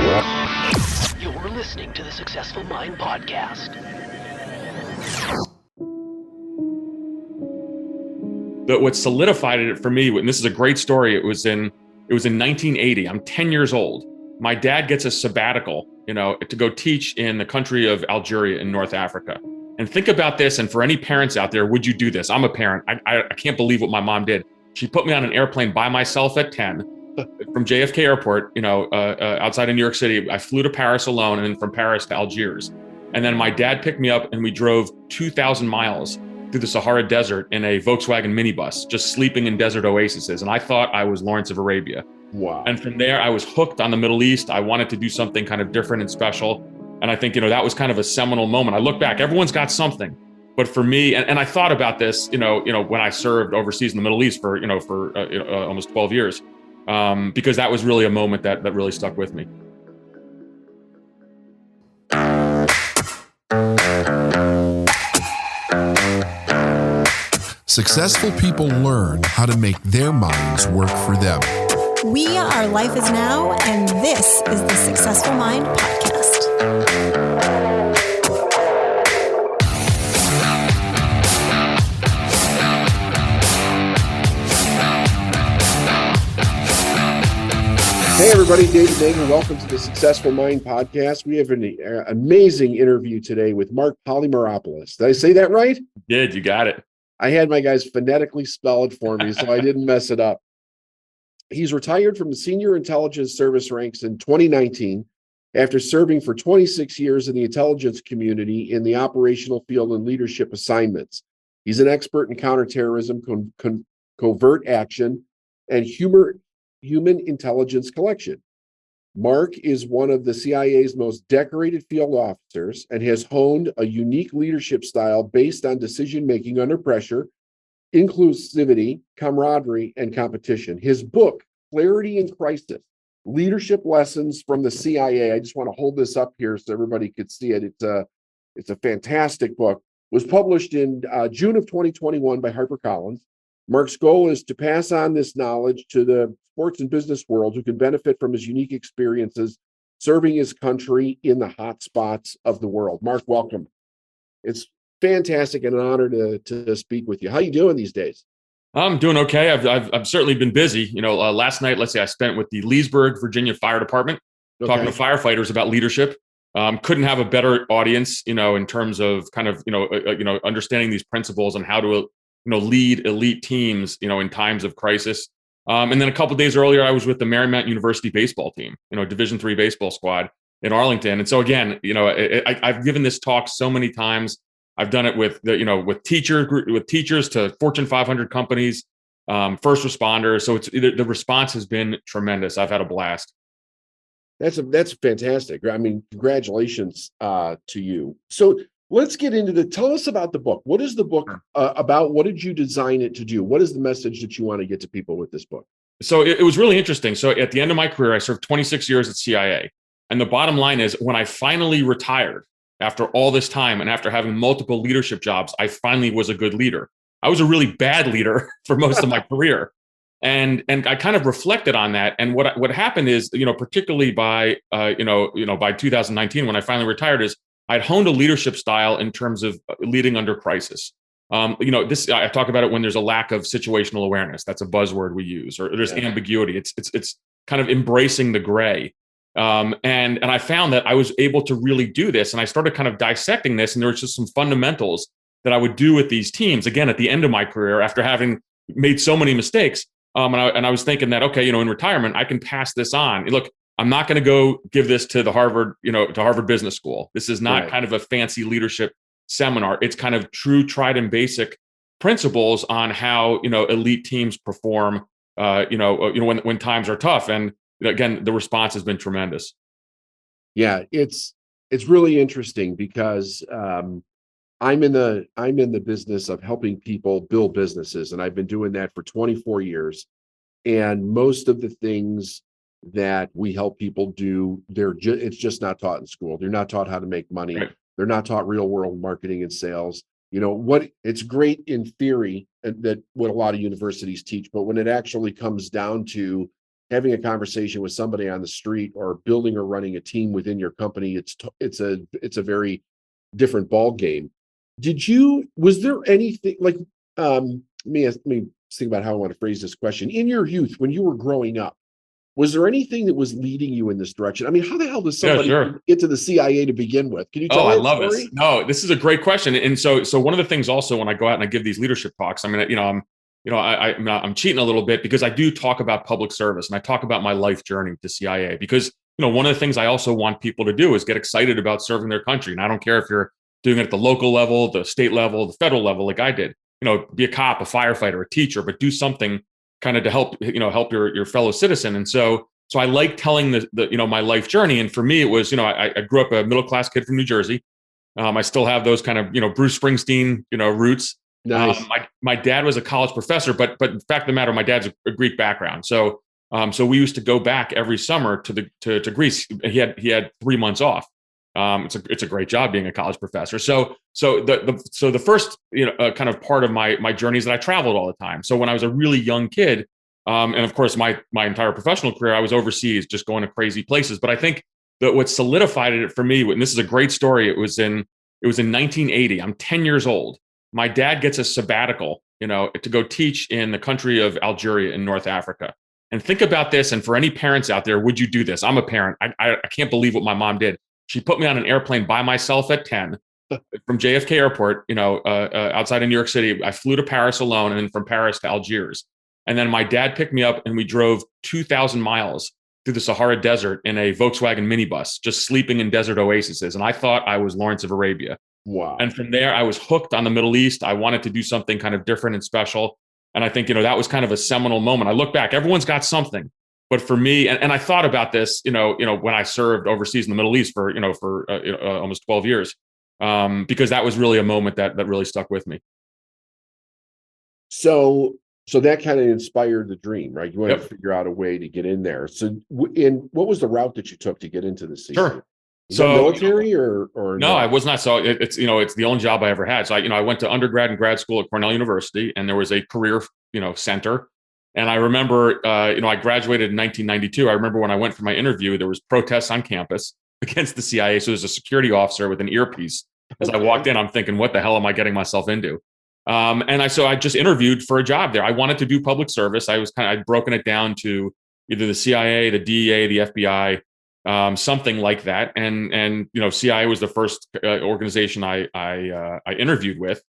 You're listening to the Successful Mind Podcast. What solidified it for me, and this is a great story, it was in 1980. I'm 10 years old. My dad gets a sabbatical, to go teach in the country of Algeria in North Africa. And think about this, and for any parents out there, would you do this? I'm a parent. I can't believe what my mom did. She put me on an airplane by myself at 10 from JFK Airport, outside of New York City. I flew to Paris alone, and then from Paris to Algiers. And then my dad picked me up, and we drove 2,000 miles through the Sahara Desert in a Volkswagen minibus, just sleeping in desert oases. And I thought I was Lawrence of Arabia. Wow. And from there, I was hooked on the Middle East. I wanted to do something kind of different and special. And I think, that was kind of a seminal moment. I look back, everyone's got something. But for me, and I thought about this, when I served overseas in the Middle East for almost 12 years, because that was really a moment that really stuck with me. Successful people learn how to make their minds work for them. We are Life is Now, and this is the Successful Mind Podcast. Hey everybody, David Nagle. Welcome to the Successful Mind Podcast. We have an amazing interview today with Marc Polymeropoulos. Did I say that right? Did, you got it. I had my guys phonetically spell it for me, so I didn't mess it up. He's retired from the Senior Intelligence Service ranks in 2019 after serving for 26 years in the intelligence community in the operational field and leadership assignments. He's an expert in counterterrorism, covert action, and human intelligence collection. Marc is one of the CIA's most decorated field officers and has honed a unique leadership style based on decision-making under pressure, inclusivity, camaraderie, and competition. His book, Clarity in Crisis, Leadership Lessons from the CIA. I just want to hold this up here so everybody could see it. It's a fantastic book. Was published in June of 2021 by HarperCollins. Marc's goal is to pass on this knowledge to the sports and business world who can benefit from his unique experiences serving his country in the hotspots of the world. Marc, welcome. It's fantastic and an honor to speak with you. How you doing these days? I'm doing okay. I've certainly been busy. Last night, let's say I spent with the Leesburg, Virginia Fire Department, talking to firefighters about leadership. Couldn't have a better audience, in terms of kind of, understanding these principles and how to lead elite teams, in times of crisis. And then a couple of days earlier, I was with the Marymount University baseball team, Division III baseball squad in Arlington. And so again, I've given this talk so many times. I've done it with with teachers to Fortune 500 companies, first responders. So the response has been tremendous. I've had a blast. That's fantastic. I mean, congratulations to you. So let's get into tell us about the book. What is the book about? What did you design it to do? What is the message that you want to get to people with this book? So it was really interesting. So at the end of my career, I served 26 years at CIA. And the bottom line is when I finally retired after all this time and after having multiple leadership jobs, I finally was a good leader. I was a really bad leader for most of my career. And I kind of reflected on that. And what happened is, particularly by 2019, when I finally retired, is I'd honed a leadership style in terms of leading under crisis. I talk about it when there's a lack of situational awareness. That's a buzzword we use, or there's ambiguity. It's kind of embracing the gray. And I found that I was able to really do this, and I started kind of dissecting this. And there was just some fundamentals that I would do with these teams. Again, at the end of my career, after having made so many mistakes, and I was thinking that in retirement I can pass this on. Look, I'm not going to go give this to Harvard Business School. This is not kind of a fancy leadership seminar. It's kind of true, tried and basic principles on how, elite teams perform, when times are tough. And again, the response has been tremendous. Yeah, it's really interesting because I'm in the business of helping people build businesses, and I've been doing that for 24 years. And most of the things that we help people do, it's just not taught in school. They're not taught how to make money. Right. They're not taught real world marketing and sales. It's great in theory that what a lot of universities teach, but when it actually comes down to having a conversation with somebody on the street or building or running a team within your company, it's a very different ball game. Was there anything like, let me think about how I want to phrase this question. In your youth, when you were growing up, was there anything that was leading you in this direction? I mean, how the hell does somebody get to the CIA to begin with? Can you tell I that love story? this. No, this is a great question. And so one of the things also when I go out and I give these leadership talks, I mean, I'm cheating a little bit because I do talk about public service and I talk about my life journey to CIA because, one of the things I also want people to do is get excited about serving their country. And I don't care if you're doing it at the local level, the state level, the federal level, like I did, be a cop, a firefighter, a teacher, but do something kind of to help your fellow citizen. And so I like telling the my life journey. And for me, it was, I grew up a middle-class kid from New Jersey. I still have those kind of, Bruce Springsteen, roots. Nice. My dad was a college professor, but the fact of the matter, my dad's a Greek background. So we used to go back every summer to Greece. He had 3 months off. It's a great job being a college professor. So the first kind of part of my journey is that I traveled all the time. So when I was a really young kid, and of course my entire professional career, I was overseas, just going to crazy places. But I think that what solidified it for me, and this is a great story, it was in 1980. I'm 10 years old. My dad gets a sabbatical, to go teach in the country of Algeria in North Africa. And think about this. And for any parents out there, would you do this? I'm a parent. I can't believe what my mom did. She put me on an airplane by myself at 10 from JFK Airport, outside of New York City. I flew to Paris alone and then from Paris to Algiers. And then my dad picked me up and we drove 2,000 miles through the Sahara Desert in a Volkswagen minibus, just sleeping in desert oases. And I thought I was Lawrence of Arabia. Wow. And from there, I was hooked on the Middle East. I wanted to do something kind of different and special. And I think, that was kind of a seminal moment. I look back, everyone's got something. But for me, and I thought about this, when I served overseas in the Middle East for almost 12 years, because that was really a moment that really stuck with me. So that kind of inspired the dream, right? You wanted to figure out a way to get in there. So, what was the route that you took to get into the CIA? Sure. So military or no, I was not. So it's the only job I ever had. So I went to undergrad and grad school at Cornell University, and there was a career center. And I remember, I graduated in 1992. I remember when I went for my interview, there was protests on campus against the CIA. So there's a security officer with an earpiece. As I walked in, I'm thinking, what the hell am I getting myself into? And I just interviewed for a job there. I wanted to do public service. I'd broken it down to either the CIA, the DEA, the FBI, something like that. And CIA was the first organization I interviewed with.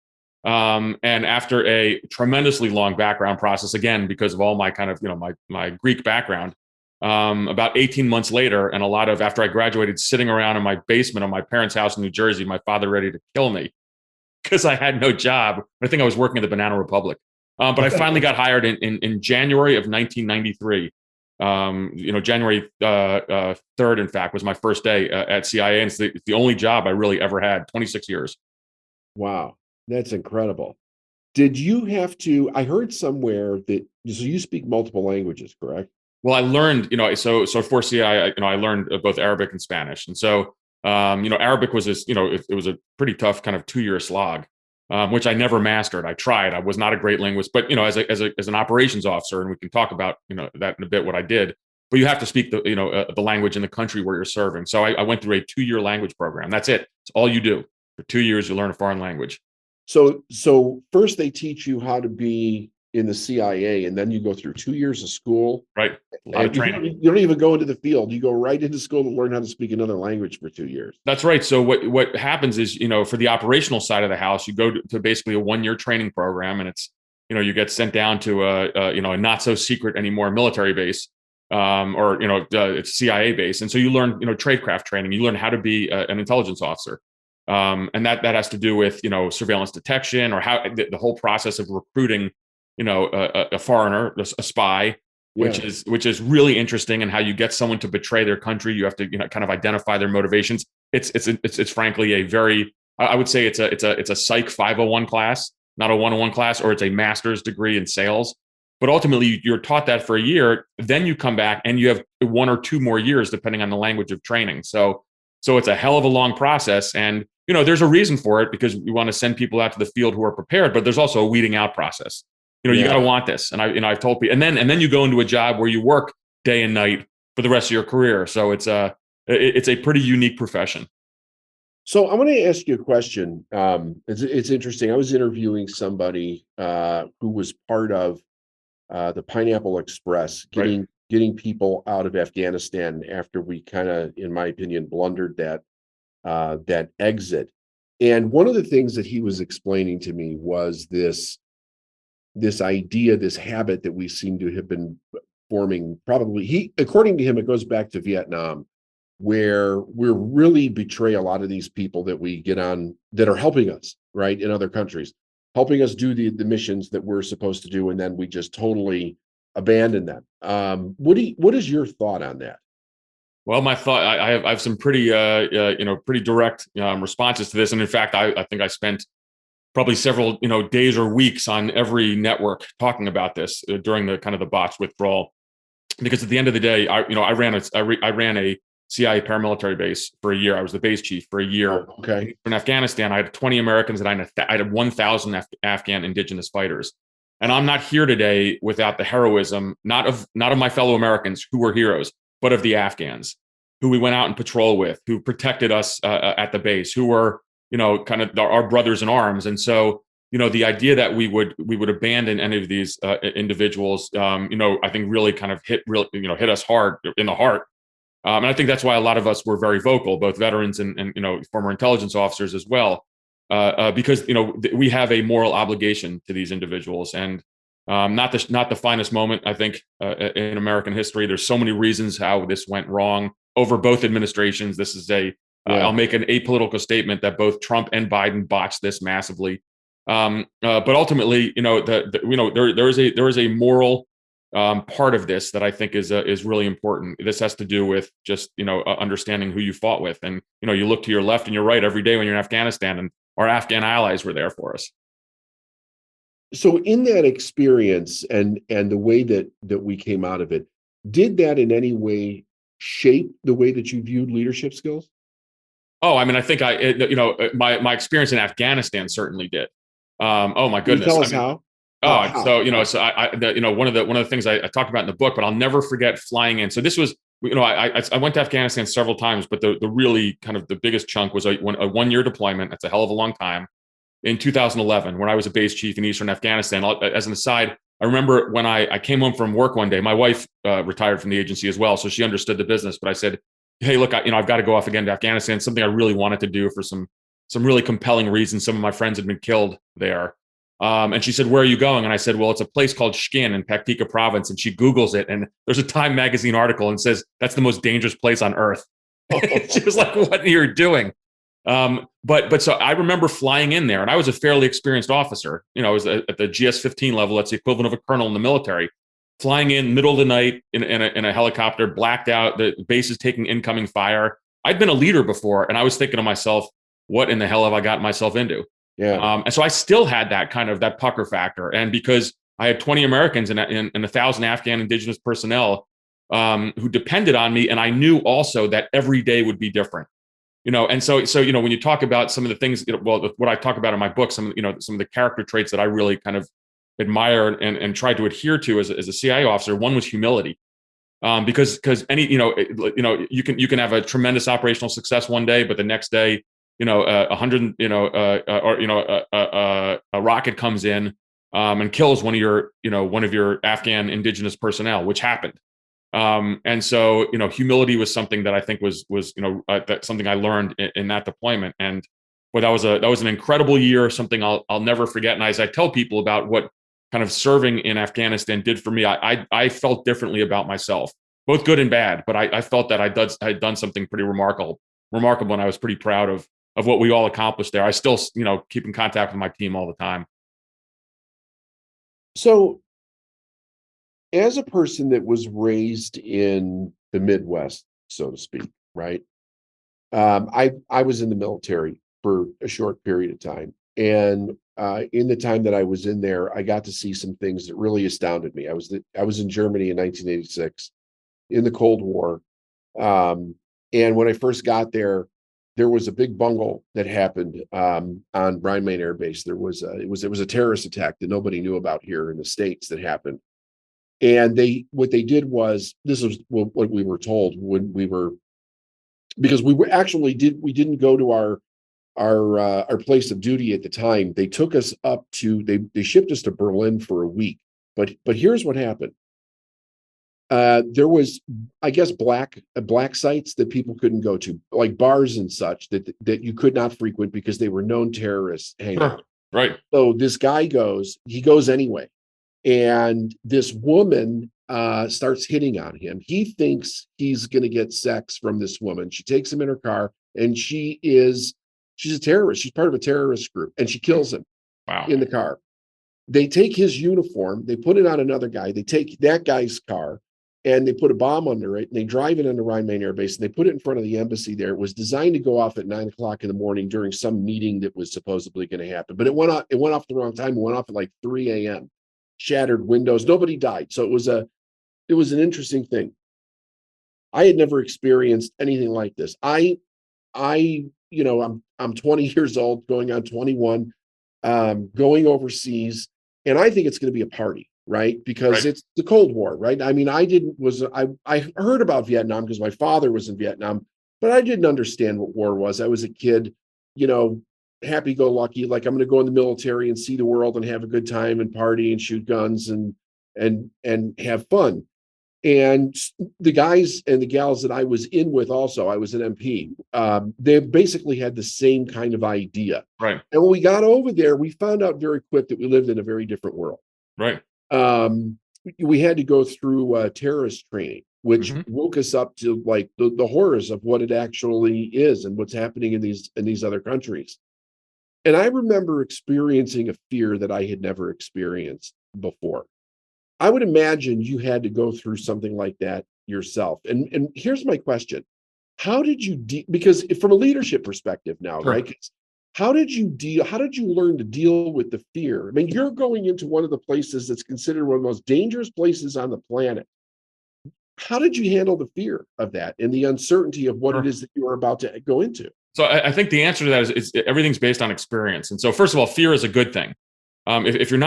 And after a tremendously long background process, again, because of all my kind of, my Greek background, about 18 months later, and after I graduated, sitting around in my basement of my parents' house in New Jersey, my father ready to kill me because I had no job. I think I was working at the Banana Republic. But I finally got hired in January of 1993. January 3rd, in fact, was my first day at CIA. And it's the only job I really ever had, 26 years. Wow. That's incredible. Did you have to, I heard somewhere that, so you speak multiple languages, correct? Well, I learned, so for CIA, I learned both Arabic and Spanish. And so, Arabic was it was a pretty tough kind of 2-year slog, which I never mastered. I tried. I was not a great linguist, but, as an operations officer, and we can talk about, that in a bit, what I did, but you have to speak the language in the country where you're serving. So I went through a 2-year language program. That's it. It's all you do. For 2 years, you learn a foreign language. So first they teach you how to be in the CIA, and then you go through 2 years of school. Right. A lot of training. You don't even go into the field. You go right into school to learn how to speak another language for 2 years. That's right. So what happens is, for the operational side of the house, you go to basically a 1-year training program, and it's, you get sent down to a not so secret anymore military base, or it's CIA base. And so you learn, tradecraft training. You learn how to be an intelligence officer. And that has to do with, surveillance detection, or how the whole process of recruiting, a foreigner, a spy, which is really interesting, and how you get someone to betray their country. You have to, kind of identify their motivations. It's frankly a very, I would say it's a Psych 501 class, not a 101 class, or it's a master's degree in sales. But ultimately, you're taught that for a year. Then you come back and you have 1 or 2 more years, depending on the language of training. So it's a hell of a long process. And, there's a reason for it, because we want to send people out to the field who are prepared, but there's also a weeding out process. You got to want this. And I've told people, and then you go into a job where you work day and night for the rest of your career. So it's a pretty unique profession. So I want to ask you a question. It's interesting. I was interviewing somebody who was part of the Pineapple Express, getting people out of Afghanistan after we kind of, in my opinion, blundered that exit. And one of the things that he was explaining to me was this idea, this habit that we seem to have been forming. Probably, according to him, it goes back to Vietnam, where we really betray a lot of these people that we get on that are helping us, right, in other countries, helping us do the missions that we're supposed to do, and then we just totally abandon them. What is your thought on that? Well, my thought, I have some pretty pretty direct responses to this, and in fact, I think I spent probably several days or weeks on every network talking about this during the kind of the botched withdrawal, because at the end of the day, I ran a CIA paramilitary base for a year. I was the base chief for a year. Oh, okay. In Afghanistan, I had 20 Americans and I had 1,000 Afghan indigenous fighters. And I'm not here today without the heroism, not of my fellow Americans who were heroes, but of the Afghans who we went out and patrol with, who protected us at the base, who were, kind of our brothers in arms. And so, the idea that we would abandon any of these individuals, I think really kind of hit us hard in the heart. And I think that's why a lot of us were very vocal, both veterans and former intelligence officers as well, because we have a moral obligation to these individuals, and not the finest moment, I think, in American history. There's so many reasons how this went wrong over both administrations. This is I'll make an apolitical statement that both Trump and Biden botched this massively, but ultimately, there is a moral part of this that I think is really important. This has to do with just understanding who you fought with, and you look to your left and your right every day when you're in Afghanistan, and our Afghan allies were there for us. So in that experience and the way that we came out of it, did that in any way shape the way that you viewed leadership skills? Oh, I mean, I think my experience in Afghanistan certainly did. Oh my goodness! Can you tell us how? So one of the things I talk about in the book, but I'll never forget flying in. So this was, I went to Afghanistan several times, but the really kind of the biggest chunk was a 1-year deployment. That's a hell of a long time. In 2011, when I was a base chief in Eastern Afghanistan. As an aside, I remember when I came home from work one day, my wife retired from the agency as well, so she understood the business. But I said, "Hey, look, I've got to go off again to Afghanistan. Something I really wanted to do for some really compelling reasons. Some of my friends had been killed there." And she said, "Where are you going?" And I said, "Well, it's a place called Shkin in Paktika province." And she Googles it, and there's a Time magazine article and says that's the most dangerous place on earth. She was like, "What are you doing?" But so I remember flying in there, and I was a fairly experienced officer. I was at the GS-15 level. That's the equivalent of a colonel in the military. Flying in middle of the night in a helicopter, blacked out. The base is taking incoming fire. I'd been a leader before, and I was thinking to myself, "What in the hell have I gotten myself into?" Yeah. And so I still had that kind of that pucker factor, and because I had 20 Americans and 1,000 Afghan indigenous personnel who depended on me, and I knew also that every day would be different. And so when you talk about some of the things, what I talk about in my book, some of the character traits that I really kind of admire and try to adhere to as a CIA officer, one was humility, because any you can have a tremendous operational success one day, but the next day, a rocket comes in and kills one of your Afghan indigenous personnel, which happened. And so, humility was something that I think was that's something I learned in that deployment. And boy, that was an incredible year, something I'll never forget. And as I tell people about what kind of serving in Afghanistan did for me, I felt differently about myself, both good and bad. But I felt that I'd done something pretty remarkable, and I was pretty proud of what we all accomplished there. I still, keep in contact with my team all the time. So, as a person that was raised in the Midwest, so to speak, right? I was in the military for a short period of time, and in the time that I was in there, I got to see some things that really astounded me. I was in Germany in 1986 in the Cold War, and when I first got there was a big bungle that happened on Rhine Main Air Base. There was it was a terrorist attack that nobody knew about here in the States that happened. And what they did was, this was what we were told when we were, because we didn't go to our place of duty at the time. They took us up to, they shipped us to Berlin for a week. But here's what happened. There was, I guess, black sites that people couldn't go to, like bars and such, that you could not frequent because they were known terrorists hanging out. Right. So this guy goes anyway. And this woman starts hitting on him. He thinks he's going to get sex from this woman. She takes him in her car, and she's a terrorist. She's part of a terrorist group, and she kills him in the car. They take his uniform, they put it on another guy. They take that guy's car, and they put a bomb under it, and they drive it into Rhine-Main Air Base, and they put it in front of the embassy there. It was designed to go off at 9 o'clock in the morning during some meeting that was supposedly going to happen. But it went off the wrong time. It went off at like 3 a.m. Shattered windows. Nobody died. So it was an interesting thing. I had never experienced anything like this. I'm 20 years old, going on 21, going overseas, and I think it's going to be a party, right? Because it's the Cold War, right? I mean, I heard about Vietnam because my father was in Vietnam, but I didn't understand what war was. I was a kid, happy-go-lucky, like I'm going to go in the military and see the world and have a good time and party and shoot guns and have fun. And the guys and the gals that I was in with, also, I was an MP. They basically had the same kind of idea. Right. And when we got over there, we found out very quick that we lived in a very different world. Right. We had to go through terrorist training, which woke us up to like the horrors of what it actually is and what's happening in these other countries. And I remember experiencing a fear that I had never experienced before. I would imagine you had to go through something like that yourself. And here's my question. How did you because from a leadership perspective now, right? How did you learn to deal with the fear? I mean, you're going into one of the places that's considered one of the most dangerous places on the planet. How did you handle the fear of that and the uncertainty of what it is that you are about to go into? So I think the answer to that is everything's based on experience. And so first of all, fear is a good thing. If you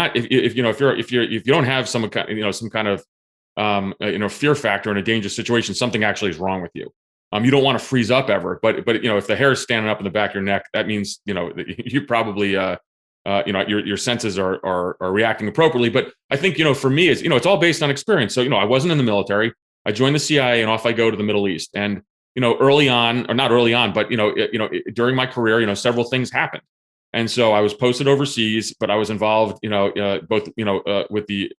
don't have some kind of fear factor in a dangerous situation, something actually is wrong with you. You don't want to freeze up ever, but if the hair is standing up in the back of your neck, that means you probably your senses are reacting appropriately. But I think for me it's all based on experience. So I wasn't in the military. I joined the CIA and off I go to the Middle East. And early on, or not early on, but during my career, several things happened. And so I was posted overseas, but I was involved, both with the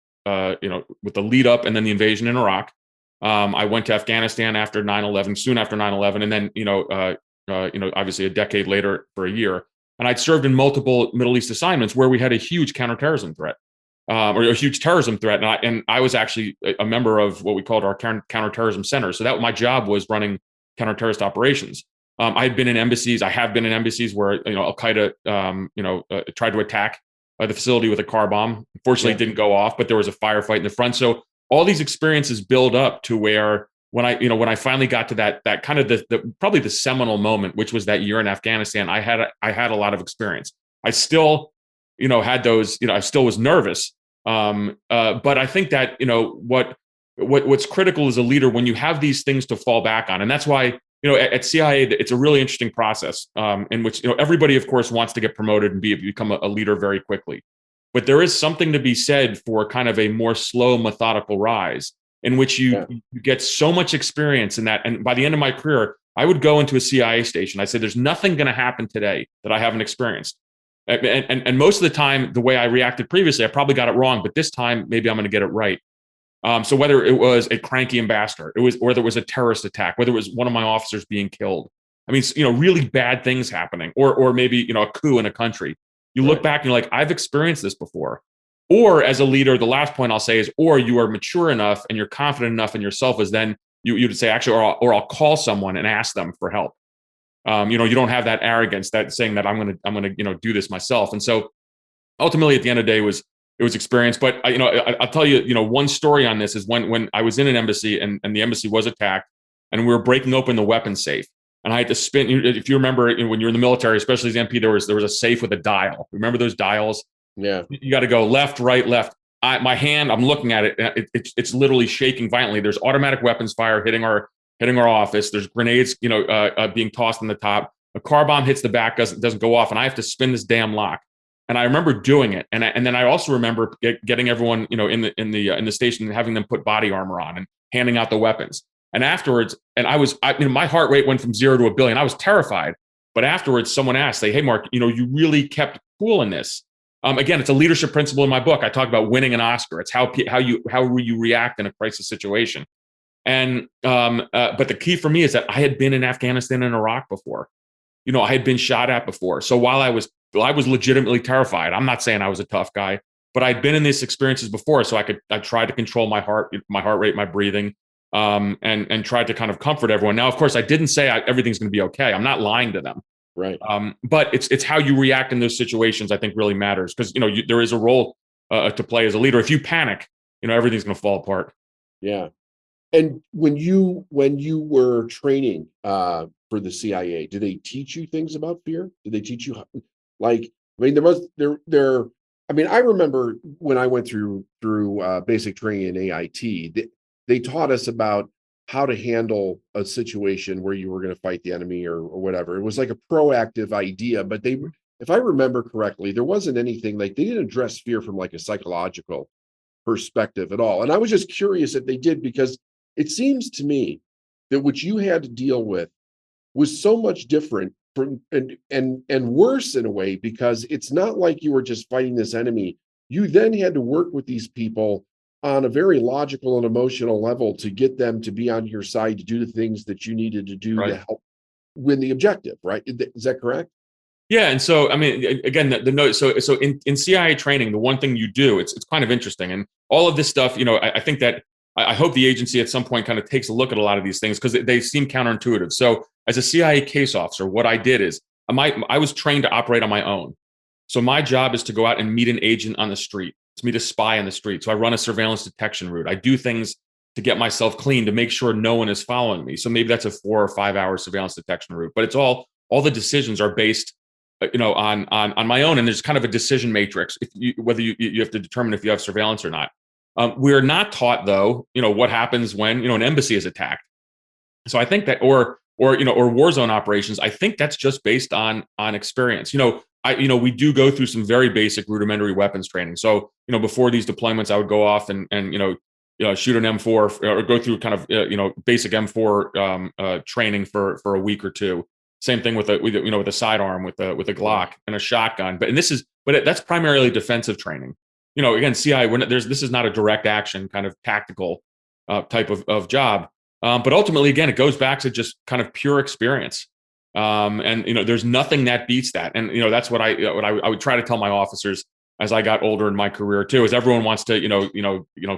lead up and then the invasion in Iraq. I went to Afghanistan after 9/11, soon after 9/11, and then obviously a decade later for a year. And I'd served in multiple Middle East assignments where we had a huge counterterrorism threat, or a huge terrorism threat. And I was actually a member of what we called our counterterrorism center. So that my job was running counterterrorist operations. I have been in embassies where Al Qaeda tried to attack the facility with a car bomb. Unfortunately, it didn't go off, but there was a firefight in the front. So all these experiences build up to where when I finally got to that kind of the probably the seminal moment, which was that year in Afghanistan, I had a lot of experience. I still had those. I still was nervous, but I think that what's critical as a leader when you have these things to fall back on, and that's why. At CIA, it's a really interesting process in which, everybody, of course, wants to get promoted and become a leader very quickly. But there is something to be said for kind of a more slow, methodical rise in which you get so much experience in that. And by the end of my career, I would go into a CIA station. I say, there's nothing going to happen today that I haven't experienced. And most of the time, the way I reacted previously, I probably got it wrong. But this time, maybe I'm going to get it right. So whether it was a cranky ambassador, whether it was a terrorist attack, whether it was one of my officers being killed, I mean, really bad things happening, or maybe, a coup in a country. You look back and you're like, I've experienced this before. Or as a leader, the last point I'll say is, or you are mature enough and you're confident enough in yourself as then you'd say, actually, or I'll call someone and ask them for help. You don't have that arrogance that saying that I'm going to do this myself. And so ultimately at the end of the day it was experience. But I'll tell you, one story on this is when I was in an embassy and the embassy was attacked and we were breaking open the weapon safe. And I had to spin. If you remember when you're in the military, especially as MP, there was a safe with a dial. Remember those dials? Yeah. You got to go left, right, left. my hand, I'm looking at it, it's literally shaking violently. There's automatic weapons fire hitting our office. There's grenades, being tossed on the top. A car bomb hits the back, doesn't go off, and I have to spin this damn lock. And I remember doing it, and then I also remember getting everyone, in the station and having them put body armor on and handing out the weapons. And afterwards, and my heart rate went from 0 to 1 billion. I was terrified. But afterwards, someone asked, "Hey, Mark, you really kept cool in this." Again, it's a leadership principle in my book. I talk about winning an Oscar. It's how you react in a crisis situation. And but the key for me is that I had been in Afghanistan and Iraq before. I had been shot at before. So while I was legitimately terrified, I'm not saying I was a tough guy, but I'd been in these experiences before. So I tried to control my heart rate, my breathing, and tried to kind of comfort everyone. Now, of course, I didn't say everything's going to be okay. I'm not lying to them. Right. But it's how you react in those situations, I think, really matters, because there is a role to play as a leader. If you panic, everything's going to fall apart. Yeah. And when you were training for the CIA, did they teach you things about fear? Did they teach you I remember when I went through basic training in AIT, they taught us about how to handle a situation where you were going to fight the enemy or whatever. It was like a proactive idea, but if I remember correctly, there wasn't anything they didn't address fear from like a psychological perspective at all. And I was just curious if they did, because it seems to me that what you had to deal with was so much different and worse in a way, because it's not like you were just fighting this enemy. You then had to work with these people on a very logical and emotional level to get them to be on your side, to do the things that you needed to do to help win the objective, right? Is that correct? Yeah. And so, again, the note, so in CIA training, the one thing you do, it's kind of interesting. And all of this stuff, I think that I hope the agency at some point kind of takes a look at a lot of these things, because they seem counterintuitive. So as a CIA case officer, what I did is I was trained to operate on my own. So my job is to go out and meet an agent on the street. It's meet a spy on the street. So I run a surveillance detection route. I do things to get myself clean, to make sure no one is following me. So maybe that's a 4 or 5 hour surveillance detection route, but it's all the decisions are based, on my own. And there's kind of a decision matrix, whether you have to determine if you have surveillance or not. We're not taught, though, what happens when, an embassy is attacked. So I think that, or war zone operations, I think that's just based on experience. We do go through some very basic rudimentary weapons training. So, before these deployments, I would go off and shoot an M4 or go through kind of, basic M4 training for a week or two. Same thing with a sidearm, with a Glock and a shotgun. But that's primarily defensive training. Again, CIA, this is not a direct action kind of tactical type of job. But ultimately, again, it goes back to just kind of pure experience. And there's nothing that beats that. And that's what I would try to tell my officers as I got older in my career too, is everyone wants to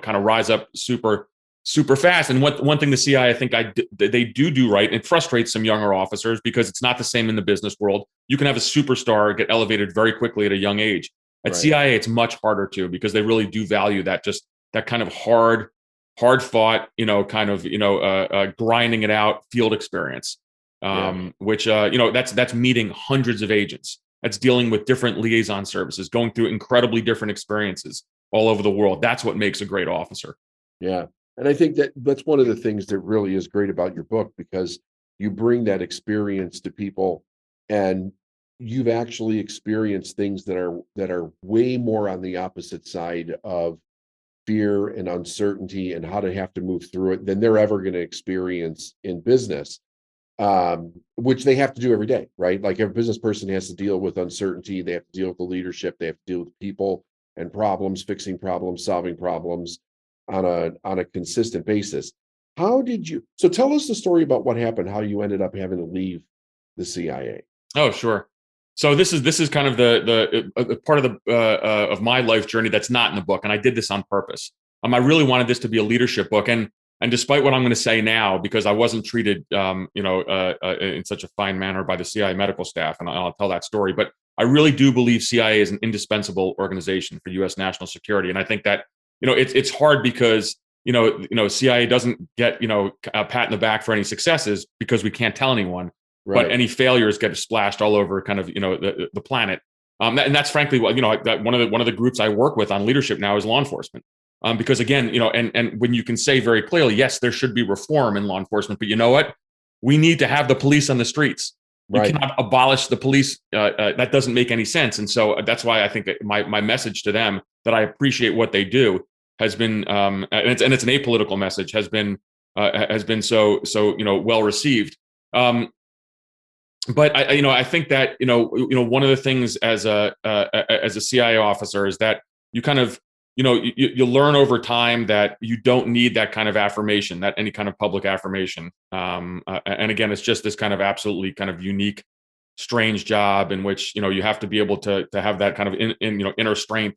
kind of rise up super fast. And one thing the CIA, I think they do right, and it frustrates some younger officers, because it's not the same in the business world. You can have a superstar get elevated very quickly at a young age. At CIA, it's much harder to, because they really do value that kind of hard fought, grinding it out field experience. Which that's meeting hundreds of agents. That's dealing with different liaison services, going through incredibly different experiences all over the world. That's what makes a great officer. Yeah. And I think that's one of the things that really is great about your book, because you bring that experience to people, and you've actually experienced things that are way more on the opposite side of fear and uncertainty and how to have to move through it than they're ever going to experience in business. Which they have to do every day, right? Like every business person has to deal with uncertainty. They have to deal with the leadership. They have to deal with people and problems, fixing problems, solving problems on a consistent basis. So tell us the story about what happened, how you ended up having to leave the CIA. Oh, sure. So this is kind of the part of of my life journey that's not in the book, and I did this on purpose. I really wanted this to be a leadership book, and despite what I'm going to say now, because I wasn't treated, in such a fine manner by the CIA medical staff, and I'll tell that story, but I really do believe CIA is an indispensable organization for U.S. national security, and I think that it's hard because CIA doesn't get a pat in the back for any successes, because we can't tell anyone. Right. But any failures get splashed all over kind of, the planet. And that's frankly what, one of the groups I work with on leadership now is law enforcement. Because again, and when you can say very clearly, yes, there should be reform in law enforcement, but you know what? We need to have the police on the streets. You Right. cannot abolish the police. That doesn't make any sense. And so that's why I think my message to them, that I appreciate what they do, has been, and it's an apolitical message, has been so well received. But I think that one of the things as a CIA officer is that you kind of you learn over time that you don't need that kind of affirmation, that any kind of public affirmation. And again, it's just this kind of absolutely kind of unique, strange job in which you have to be able to have that kind of inner strength,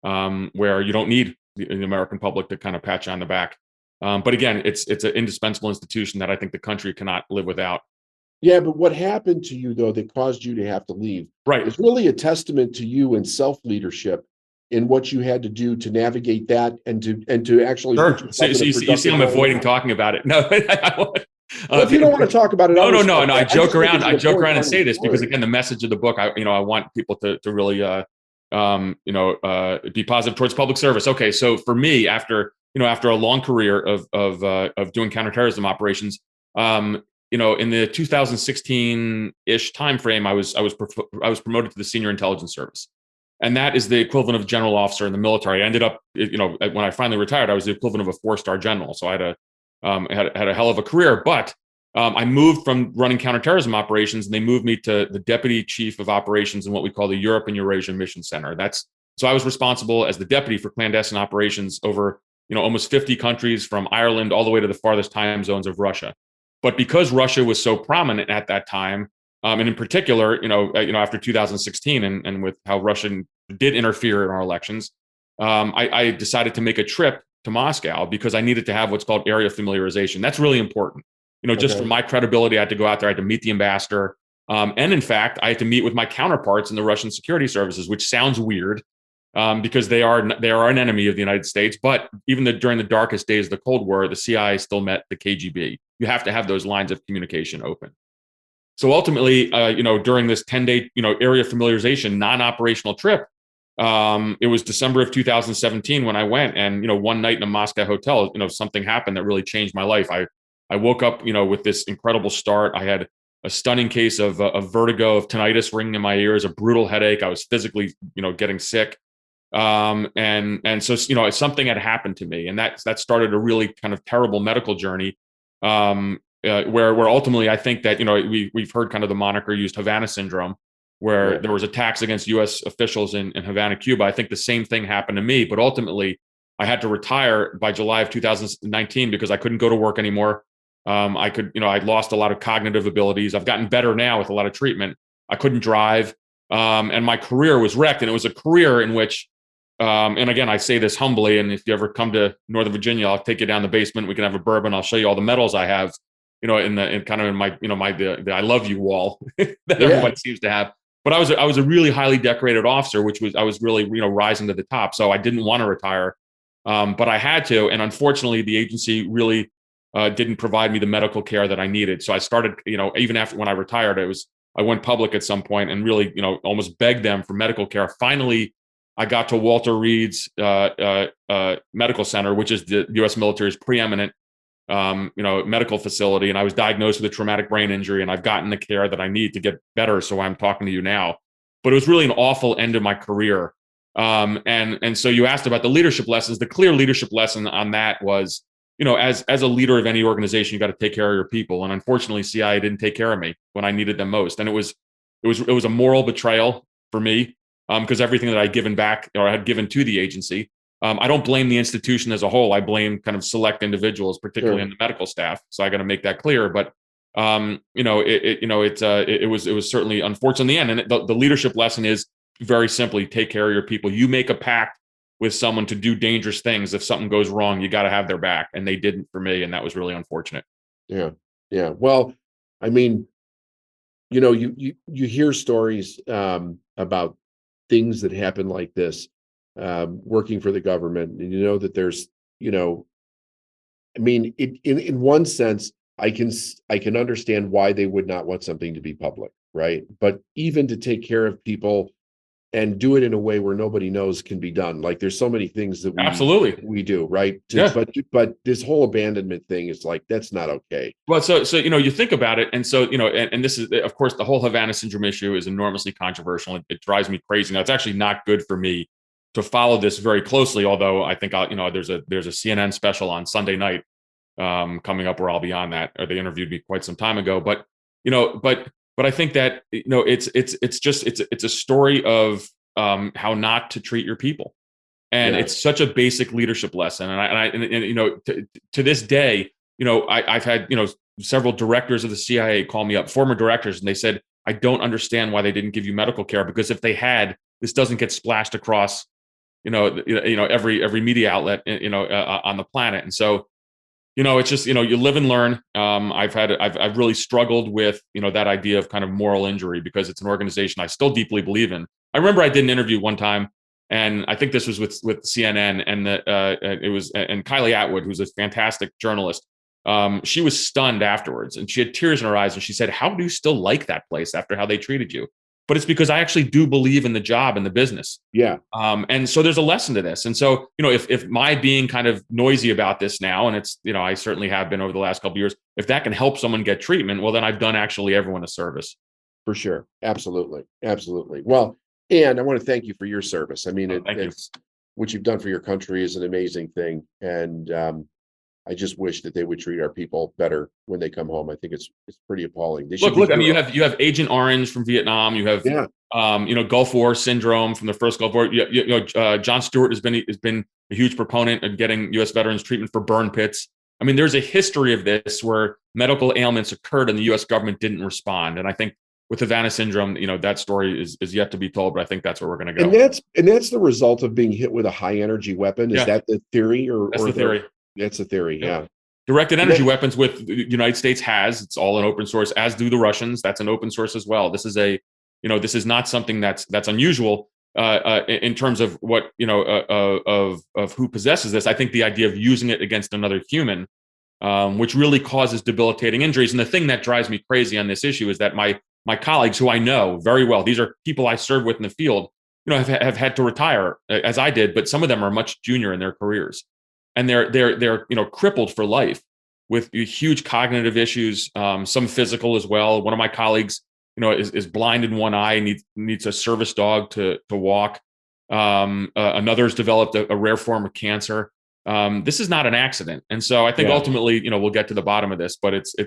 where you don't need the American public to kind of pat you on the back. But again, it's an indispensable institution that I think the country cannot live without. Yeah, but what happened to you though that caused you to have to leave? Right. It's really a testament to you and self-leadership in what you had to do to navigate that and to actually. Sure. So you see, I'm avoiding talking about it. No. Well, if you don't want to talk about it, no. I joke around. I joke around and say this story. because again, the message of the book, I want people to really, be positive towards public service. Okay, so for me, after a long career of doing counterterrorism operations, in the 2016-ish timeframe, I was promoted to the senior intelligence service, and that is the equivalent of general officer in the military. I ended up, when I finally retired, I was the equivalent of a 4-star general. So I had a hell of a career. But I moved from running counterterrorism operations, and they moved me to the deputy chief of operations in what we call the Europe and Eurasia Mission Center. So I was responsible as the deputy for clandestine operations over almost 50 countries, from Ireland all the way to the farthest time zones of Russia. But because Russia was so prominent at that time, and in particular, after 2016, and with how Russia did interfere in our elections, I decided to make a trip to Moscow because I needed to have what's called area familiarization. That's really important. Just for my credibility, I had to go out there, I had to meet the ambassador. And in fact, I had to meet with my counterparts in the Russian security services, which sounds weird, because they are an enemy of the United States. But even during the darkest days of the Cold War, the CIA still met the KGB. You have to have those lines of communication open. So ultimately, during this 10-day, area familiarization, non-operational trip, it was December of 2017 when I went, and one night in a Moscow hotel, something happened that really changed my life. I woke up, with this incredible start. I had a stunning case of vertigo, of tinnitus ringing in my ears, a brutal headache. I was physically, getting sick. And so, something had happened to me, and that started a really kind of terrible medical journey, where ultimately I think that, we've heard kind of the moniker used, Havana syndrome, where there was attacks against U.S. officials in Havana, Cuba. I think the same thing happened to me, but ultimately I had to retire by July of 2019 because I couldn't go to work anymore. I'd lost a lot of cognitive abilities. I've gotten better now with a lot of treatment. I couldn't drive. And my career was wrecked. And it was a career in which, and again, I say this humbly, and if you ever come to Northern Virginia, I'll take you down the basement. We can have a bourbon. I'll show you all the medals I have, in my the I love you wall that everyone seems to have. But I was a really highly decorated officer, I was really, rising to the top. So I didn't want to retire, but I had to. And unfortunately, the agency really didn't provide me the medical care that I needed. So I started, even after when I retired, I went public at some point and really, almost begged them for medical care. Finally, I got to Walter Reed's Medical Center, which is the U.S. military's preeminent, medical facility. And I was diagnosed with a traumatic brain injury, and I've gotten the care that I need to get better. So I'm talking to you now. But it was really an awful end of my career. And so you asked about the leadership lessons. The clear leadership lesson on that was, as a leader of any organization, you got to take care of your people. And unfortunately, CIA didn't take care of me when I needed them most. And it was a moral betrayal for me, because everything that I'd given back, or I had given to the agency. I don't blame the institution as a whole. I blame kind of select individuals, particularly in the medical staff. So I got to make that clear. But it was certainly unfortunate in the end. And the leadership lesson is very simply take care of your people. You make a pact with someone to do dangerous things. If something goes wrong, you got to have their back. And they didn't for me. And that was really unfortunate. Yeah. Yeah. Well, I mean, you hear stories about things that happen like this, working for the government, and that there's, I mean, in one sense, I can understand why they would not want something to be public, right? But even to take care of people and do it in a way where nobody knows can be done. Like there's so many things that we do, right? But this whole abandonment thing is like, that's not okay. Well, so you think about it, and so and this is, of course, the whole Havana syndrome issue is enormously controversial. It drives me crazy. Now, it's actually not good for me to follow this very closely, although I think there's a CNN special on Sunday night coming up where I'll be on that, or they interviewed me quite some time ago. But but I think that it's a story of how not to treat your people, and it's such a basic leadership lesson. And to this day, I've had several directors of the CIA call me up, former directors, and they said, I don't understand why they didn't give you medical care, because if they had, this doesn't get splashed across every media outlet on the planet. And so it's just, you live and learn. I've really struggled with, that idea of kind of moral injury, because it's an organization I still deeply believe in. I remember I did an interview one time, and I think this was with CNN, and it was, and Kylie Atwood, who's a fantastic journalist. She was stunned afterwards, and she had tears in her eyes, and she said, how do you still like that place after how they treated you? But it's because I actually do believe in the job and the business. Yeah. And so there's a lesson to this. And so, if my being kind of noisy about this now, and it's, I certainly have been over the last couple of years, if that can help someone get treatment, well, then I've done actually everyone a service. For sure. Absolutely. Absolutely. Well, and I want to thank you for your service. I mean, it's what you've done for your country is an amazing thing. And I just wish that they would treat our people better when they come home. I think it's pretty appalling. Look. I mean, you have Agent Orange from Vietnam. You have Gulf War syndrome from the first Gulf War. Jon Stewart has been a huge proponent of getting U.S. veterans treatment for burn pits. I mean, there's a history of this where medical ailments occurred and the U.S. government didn't respond. And I think with Havana syndrome, that story is yet to be told. But I think that's where we're going to go. And that's the result of being hit with a high energy weapon. Is that the theory? That's the theory. That's a theory, yeah. Directed energy weapons, with the United States it's all an open source, as do the Russians. That's an open source as well. This is this is not something that's unusual in terms of what of who possesses this. I think the idea of using it against another human, which really causes debilitating injuries. And the thing that drives me crazy on this issue is that my colleagues, who I know very well, these are people I served with in the field, have had to retire, as I did, but some of them are much junior in their careers. And they're crippled for life with huge cognitive issues, some physical as well. One of my colleagues, is blind in one eye and needs a service dog to walk. Another's developed a rare form of cancer. This is not an accident, and so I think ultimately, we'll get to the bottom of this. But it's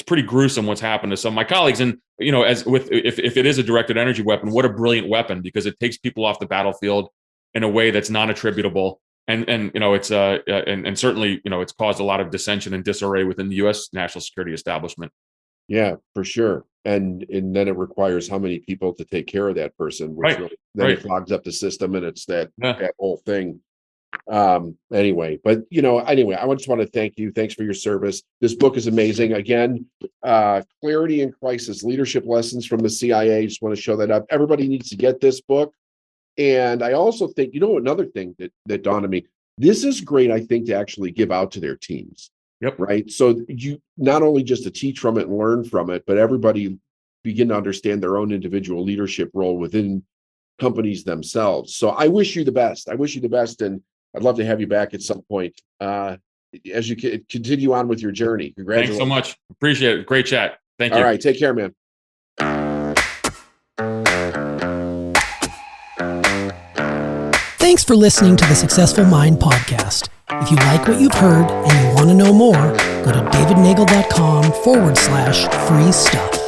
pretty gruesome what's happened to some of my colleagues. And if it is a directed energy weapon, what a brilliant weapon, because it takes people off the battlefield in a way that's non-attributable. And it's and certainly it's caused a lot of dissension and disarray within the U.S. national security establishment. Yeah, for sure. And then it requires how many people to take care of that person, which it clogs up the system, and it's that whole thing. Anyway, I just want to thank you. Thanks for your service. This book is amazing. Again, Clarity in Crisis: Leadership Lessons from the CIA. Just want to show that up. Everybody needs to get this book. And I also think, another thing that dawned on me, this is great, I think, to actually give out to their teams. Yep. Right. So you not only just to teach from it and learn from it, but everybody begin to understand their own individual leadership role within companies themselves. So I wish you the best. And I'd love to have you back at some point as you continue on with your journey. Congratulations. Thanks so much. Appreciate it. Great chat. Thank you. All right. Take care, man. Thanks for listening to the Successful Mind podcast. If you like what you've heard and you want to know more, go to davidnagel.com/free stuff.